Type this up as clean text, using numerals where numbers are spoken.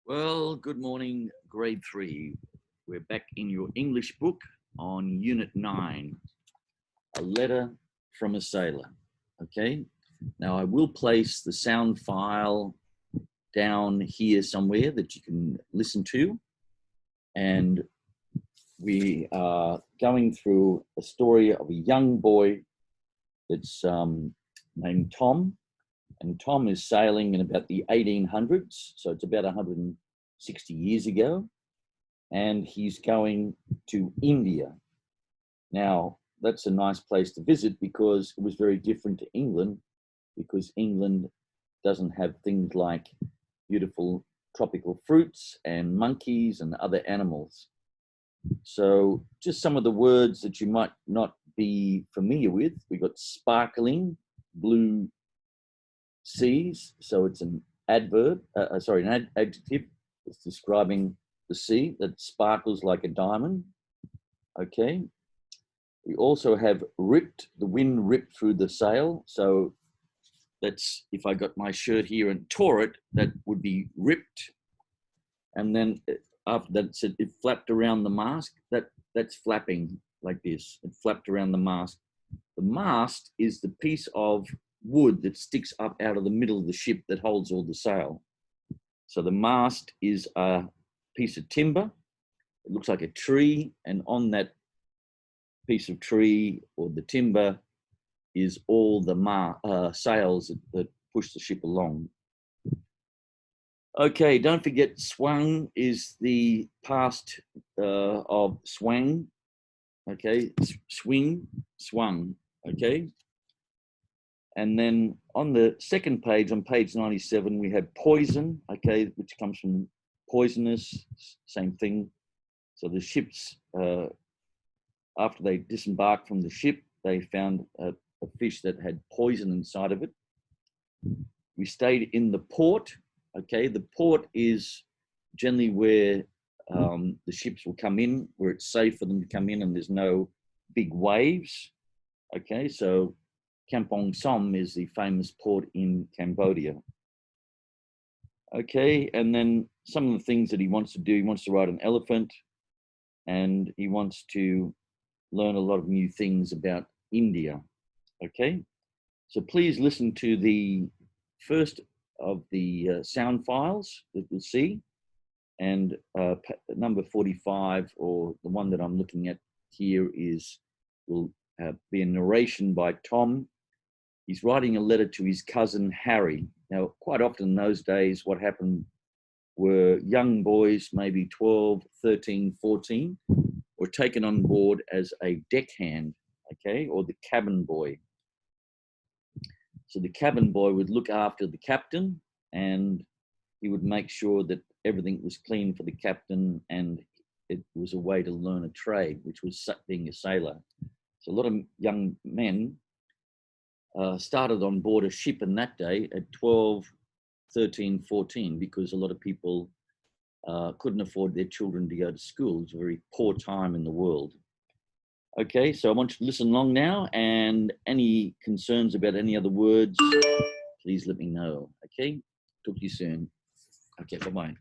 Well, good morning, grade 3. We're back in your English book on Unit 9, A Letter from a Sailor. Okay, now I will place the sound file down here somewhere that you can listen to. And we are going through a story of a young boy that's named Tom. And Tom is sailing in about the 1800s, so it's about 160 years ago, and he's going to India. Now, that's a nice place to visit because it was very different to England, because England doesn't have things like beautiful tropical fruits and monkeys and other animals. So just some of the words that you might not be familiar with. We've got sparkling blue seas, so it's an adverb, an adjective. It's describing the sea that sparkles like a diamond. Okay. We also have ripped, the wind ripped through the sail. So that's, if I got my shirt here and tore it, that would be ripped. And then after that, it flapped around the mast. That's flapping like this. It flapped around the mast. The mast is the piece of wood that sticks up out of the middle of the ship that holds all the sail. So the mast is a piece of timber. It looks like a tree, and on that piece of tree or the timber is all the sails that push the ship along. Okay, don't forget swung is the past of swang. Okay, swing, swung. Okay. And then on the second page, on page 97, we have poison, okay, which comes from poisonous, same thing. So the ships, after they disembarked from the ship, they found a fish that had poison inside of it. We stayed in the port, okay. The port is generally where the ships will come in, where it's safe for them to come in and there's no big waves, okay. So Kampong Som is the famous port in Cambodia. Okay, and then some of the things that he wants to do, he wants to ride an elephant, and he wants to learn a lot of new things about India. Okay, so please listen to the first of the sound files that you'll see, and number 45, or the one that I'm looking at here, will be a narration by Tom. He's writing a letter to his cousin, Harry. Now, quite often in those days, what happened were young boys, maybe 12, 13, 14, were taken on board as a deckhand, okay, or the cabin boy. So the cabin boy would look after the captain, and he would make sure that everything was clean for the captain, and it was a way to learn a trade, which was being a sailor. So a lot of young men started on board a ship in that day at 12, 13, 14, because a lot of people couldn't afford their children to go to school. It's a very poor time in the world. Okay, so I want you to listen along now, and any concerns about any other words, please let me know. Okay, talk to you soon. Okay, bye-bye.